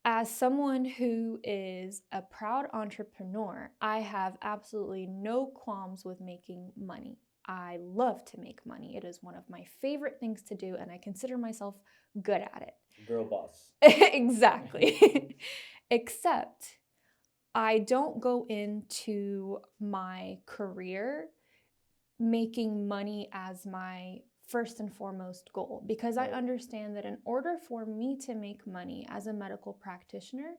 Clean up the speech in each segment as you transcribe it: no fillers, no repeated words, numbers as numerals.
As someone who is a proud entrepreneur, I have absolutely no qualms with making money. I love to make money. It is one of my favorite things to do, and I consider myself good at it. Girl boss. Exactly. Except I don't go into my career making money as my first and foremost goal, because I Right. understand that in order for me to make money as a medical practitioner,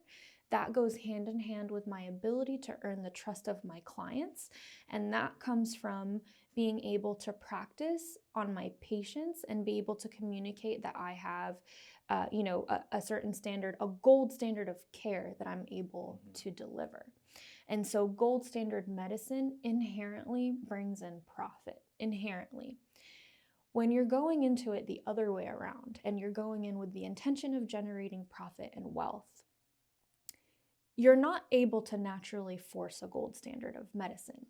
that goes hand in hand with my ability to earn the trust of my clients. And that comes from being able to practice on my patients and be able to communicate that I have, a certain standard, a gold standard of care that I'm able to deliver. And so gold standard medicine inherently brings in profit, inherently. When you're going into it the other way around and you're going in with the intention of generating profit and wealth, you're not able to naturally force a gold standard of medicine.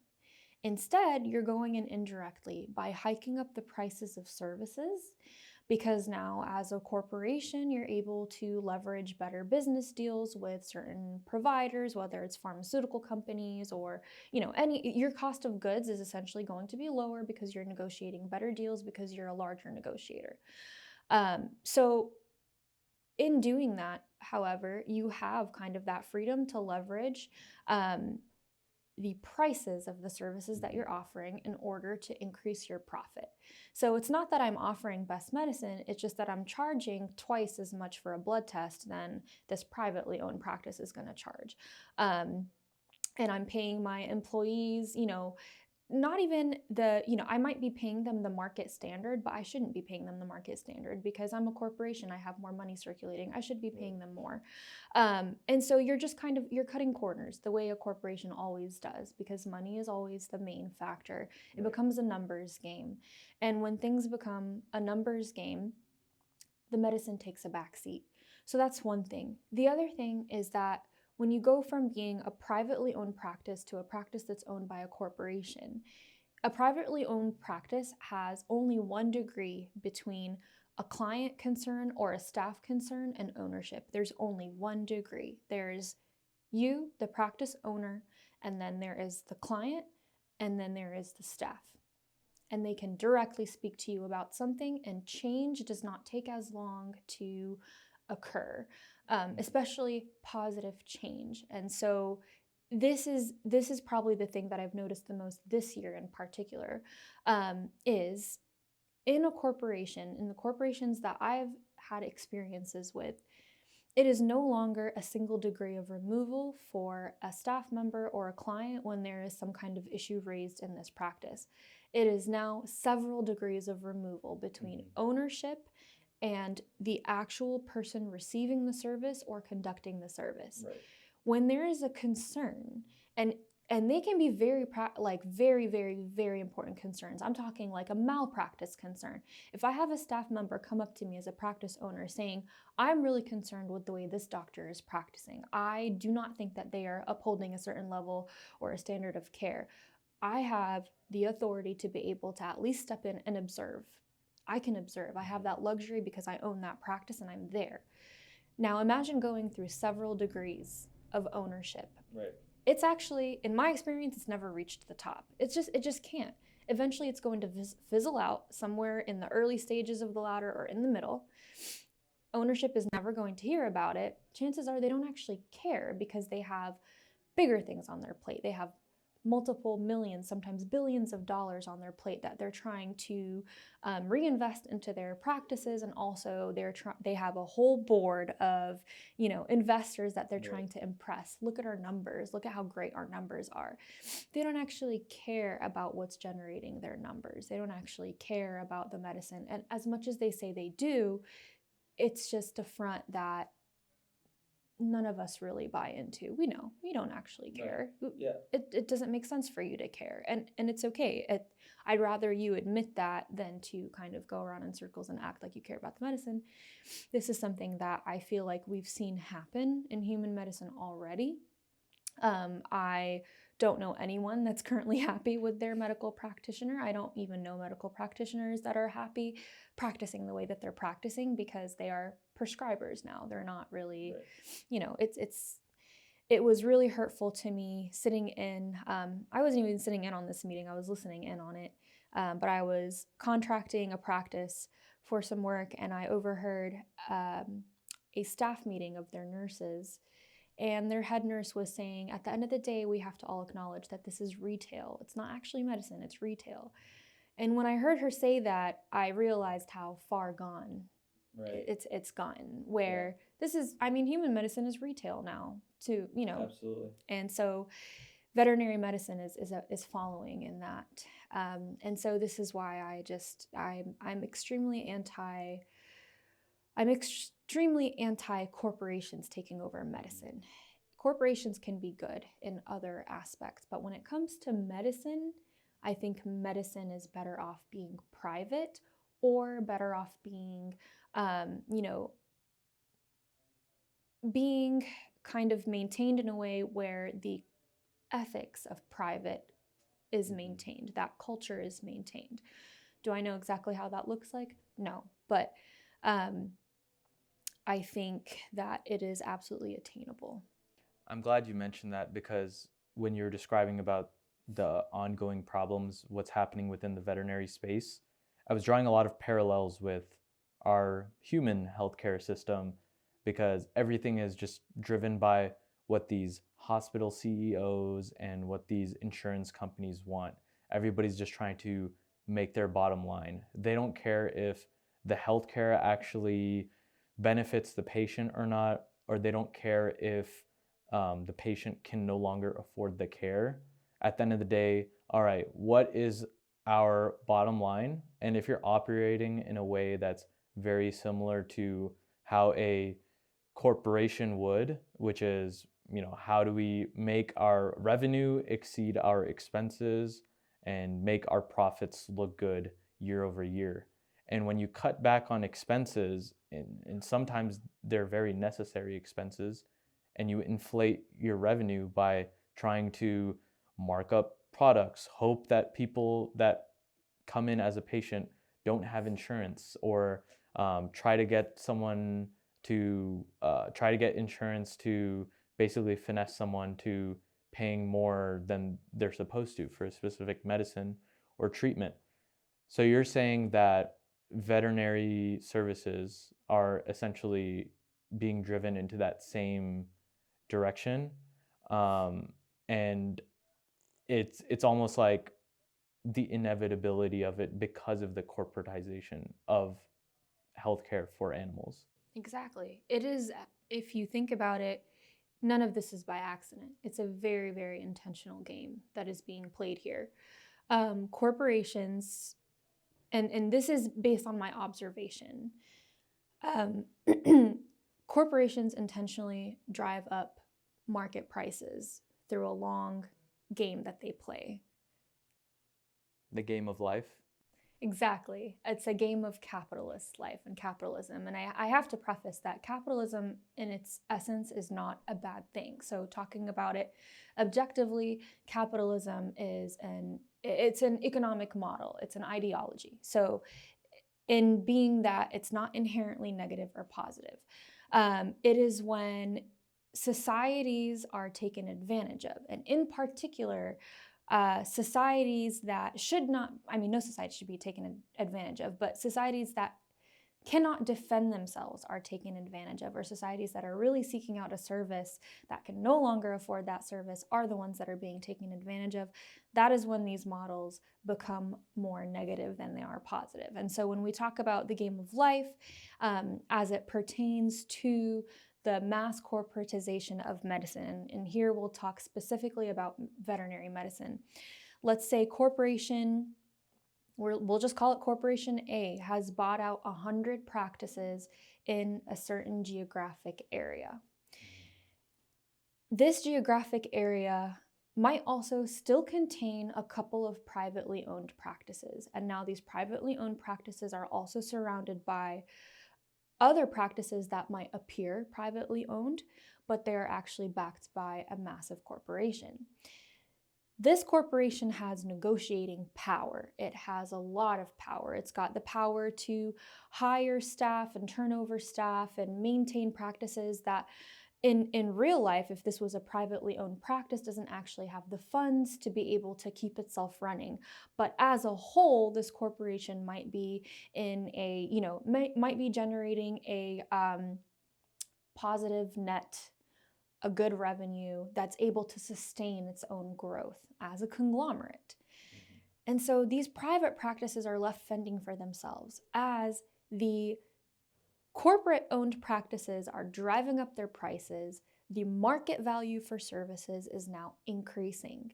Instead, you're going in indirectly by hiking up the prices of services, because now as a corporation, you're able to leverage better business deals with certain providers, whether it's pharmaceutical companies or, your cost of goods is essentially going to be lower because you're negotiating better deals because you're a larger negotiator. So in doing that, however, you have kind of that freedom to leverage the prices of the services that you're offering in order to increase your profit. So it's not that I'm offering best medicine, it's just that I'm charging twice as much for a blood test than this privately owned practice is going to charge. And I'm paying my employees, not even I might be paying them the market standard, but I shouldn't be paying them the market standard because I'm a corporation. I have more money circulating. I should be paying them more. And so you're just you're cutting corners the way a corporation always does, because money is always the main factor. It becomes a numbers game. And when things become a numbers game, the medicine takes a backseat. So that's one thing. The other thing is that when you go from being a privately owned practice to a practice that's owned by a corporation, a privately owned practice has only one degree between a client concern or a staff concern and ownership. There's only one degree. There's you, the practice owner, and then there is the client, and then there is the staff. And they can directly speak to you about something, and change does not take as long to occur, especially positive change. And so this is probably the thing that I've noticed the most this year in particular, is in a corporation, in the corporations that I've had experiences with, it is no longer a single degree of removal for a staff member or a client when there is some kind of issue raised in this practice. It is now several degrees of removal between ownership and the actual person receiving the service or conducting the service. Right. When there is a concern, and they can be very, very, very important concerns. I'm talking like a malpractice concern. If I have a staff member come up to me as a practice owner saying, I'm really concerned with the way this doctor is practicing. I do not think that they are upholding a certain level or a standard of care. I have the authority to be able to at least step in and observe. I can observe. I have that luxury because I own that practice and I'm there. Now imagine going through several degrees of ownership. Right. It's actually, in my experience, it's never reached the top. It just can't. Eventually it's going to fizzle out somewhere in the early stages of the ladder or in the middle. Ownership is never going to hear about it. Chances are they don't actually care because they have bigger things on their plate. They have multiple millions, sometimes billions of dollars on their plate that they're trying to reinvest into their practices, and also they have a whole board of investors that they're trying to impress. Look at our numbers. Look at how great our numbers are. They don't actually care about what's generating their numbers. They don't actually care about the medicine, and as much as they say they do, it's just a front that none of us really buy into. We know we don't actually care. Right. Yeah. It doesn't make sense for you to care, and it's okay. I'd rather you admit that than to kind of go around in circles and act like you care about the medicine. This is something that I feel like we've seen happen in human medicine already. I don't know anyone that's currently happy with their medical practitioner. I don't even know medical practitioners that are happy practicing the way that they're practicing because they are prescribers now. They're not really, it was really hurtful to me sitting in. I wasn't even sitting in on this meeting, I was listening in on it. But I was contracting a practice for some work, and I overheard a staff meeting of their nurses. And their head nurse was saying, at the end of the day, we have to all acknowledge that this is retail. It's not actually medicine, it's retail. And when I heard her say that, I realized how far gone it's gotten, where this is, human medicine is retail now too, Absolutely. And so veterinary medicine is following in that. And so this is why I'm extremely anti corporations taking over medicine. Corporations can be good in other aspects, but when it comes to medicine, I think medicine is better off being private or better off being, being kind of maintained in a way where the ethics of private is maintained, that culture is maintained. Do I know exactly how that looks like? No, but I think that it is absolutely attainable. I'm glad you mentioned that, because when you're describing about the ongoing problems, what's happening within the veterinary space, I was drawing a lot of parallels with our human healthcare system, because everything is just driven by what these hospital CEOs and what these insurance companies want. Everybody's just trying to make their bottom line. They don't care if the healthcare actually benefits the patient or not, or they don't care if the patient can no longer afford the care. At the end of the day, all right, what is our bottom line? And if you're operating in a way that's very similar to how a corporation would, which is, how do we make our revenue exceed our expenses and make our profits look good year over year? And when you cut back on expenses, and sometimes they're very necessary expenses, and you inflate your revenue by trying to mark up products, hope that people that come in as a patient don't have insurance, or try to get insurance to basically finesse someone to paying more than they're supposed to for a specific medicine or treatment. So you're saying that veterinary services are essentially being driven into that same direction, and it's almost like the inevitability of it because of the corporatization of healthcare for animals. Exactly. It is, if you think about it, none of this is by accident. It's a very, very intentional game that is being played here. Corporations, and this is based on my observation, corporations intentionally drive up market prices through a long game that they play. The game of life. Exactly. It's a game of capitalist life and capitalism. And I have to preface that capitalism in its essence is not a bad thing. So talking about it objectively, capitalism it's an economic model. It's an ideology. So in being that, it's not inherently negative or positive. It is when societies are taken advantage of. And in particular, societies that should not, no society should be taken advantage of, but societies that cannot defend themselves are taken advantage of, or societies that are really seeking out a service that can no longer afford that service are the ones that are being taken advantage of. That is when these models become more negative than they are positive. And so when we talk about the game of life, as it pertains to the mass corporatization of medicine, and here we'll talk specifically about veterinary medicine. Let's say we'll just call it Corporation A, has bought out 100 practices in a certain geographic area. This geographic area might also still contain a couple of privately owned practices. And now these privately owned practices are also surrounded by other practices that might appear privately owned, but they're actually backed by a massive corporation. This corporation has negotiating power. It has a lot of power. It's got the power to hire staff and turnover staff and maintain practices that in real life, if this was a privately owned practice, doesn't actually have the funds to be able to keep itself running. But as a whole, this corporation might be in a, might be generating a positive net, a good revenue that's able to sustain its own growth as a conglomerate. And so these private practices are left fending for themselves as the corporate-owned practices are driving up their prices. The market value for services is now increasing.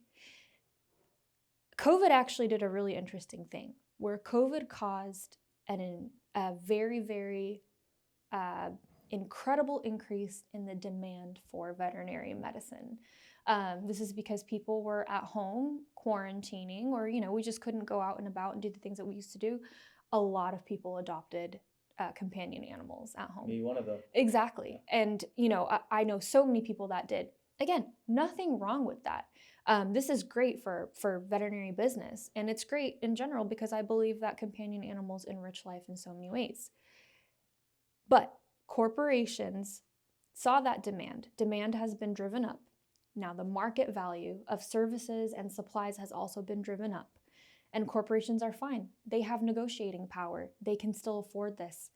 COVID actually did a really interesting thing where COVID caused a very, very incredible increase in the demand for veterinary medicine. This is because people were at home quarantining, or we just couldn't go out and about and do the things that we used to do. A lot of people adopted companion animals at home. Me, one of them. Exactly. And I know so many people that did. Again, nothing wrong with that. This is great for veterinary business, and it's great in general because I believe that companion animals enrich life in so many ways. But corporations saw that demand. Demand has been driven up. Now the market value of services and supplies has also been driven up. And corporations are fine. They have negotiating power. They can still afford this.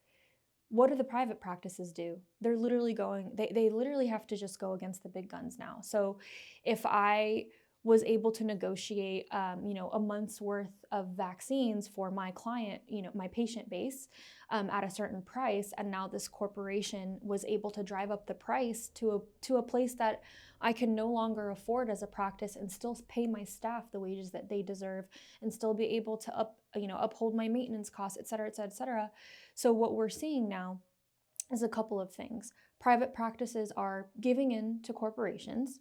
What do the private practices do? They're literally they literally have to just go against the big guns now. So if I was able to negotiate, a month's worth of vaccines for my client, my patient base at a certain price, and now this corporation was able to drive up the price to a place that I can no longer afford as a practice and still pay my staff the wages that they deserve and still be able to uphold my maintenance costs, et cetera, et cetera, et cetera. So what we're seeing now is a couple of things. Private practices are giving in to corporations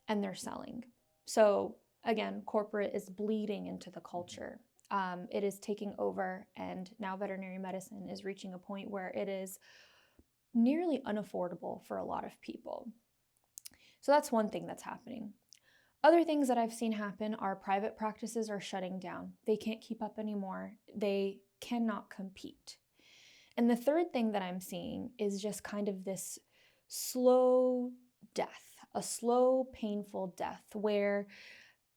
and they're selling. So again, corporate is bleeding into the culture. It is taking over, and now veterinary medicine is reaching a point where it is nearly unaffordable for a lot of people. So that's one thing that's happening. Other things that I've seen happen are private practices are shutting down. They can't keep up anymore. They cannot compete. And the third thing that I'm seeing is just kind of this slow death, a slow, painful death where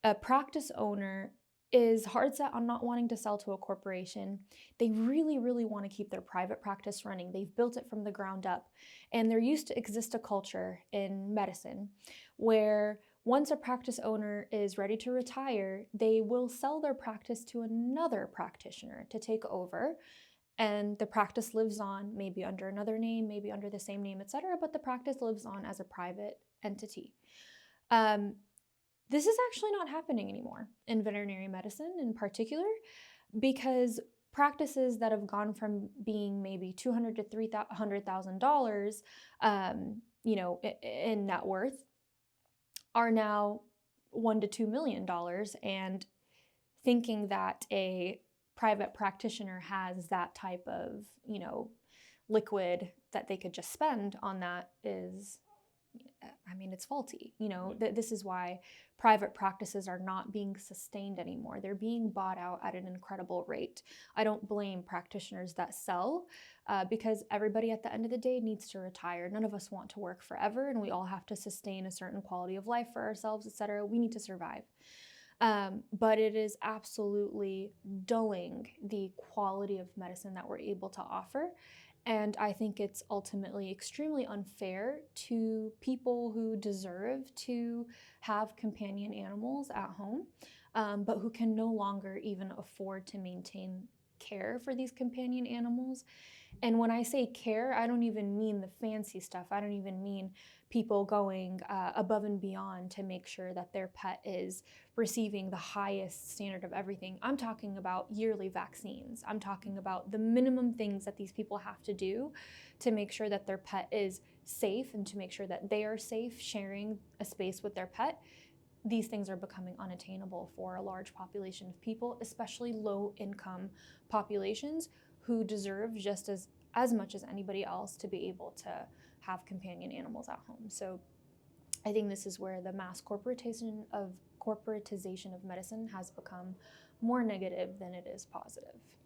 a practice owner is hard set on not wanting to sell to a corporation. They really, really want to keep their private practice running. They've built it from the ground up. And there used to exist a culture in medicine where once a practice owner is ready to retire, they will sell their practice to another practitioner to take over. And the practice lives on, maybe under another name, maybe under the same name, etc., but the practice lives on as a private entity. This is actually not happening anymore in veterinary medicine in particular, because practices that have gone from being maybe $200,000 to $300,000, in net worth, are now $1 to $2 million, and thinking that a private practitioner has that type of, liquid that they could just spend on that is, it's faulty. This is why private practices are not being sustained anymore. They're being bought out at an incredible rate. I don't blame practitioners that sell because everybody at the end of the day needs to retire. None of us want to work forever, and we all have to sustain a certain quality of life for ourselves, etc. We need to survive. But it is absolutely dulling the quality of medicine that we're able to offer. And I think it's ultimately extremely unfair to people who deserve to have companion animals at home, but who can no longer even afford to maintain care for these companion animals. And when I say care, I don't even mean the fancy stuff. I don't even mean people going above and beyond to make sure that their pet is receiving the highest standard of everything. I'm talking about yearly vaccines. I'm talking about the minimum things that these people have to do to make sure that their pet is safe and to make sure that they are safe sharing a space with their pet. These things are becoming unattainable for a large population of people, especially low-income populations who deserve just as as much as anybody else to be able to have companion animals at home. So I think this is where the mass corporatization of medicine has become more negative than it is positive.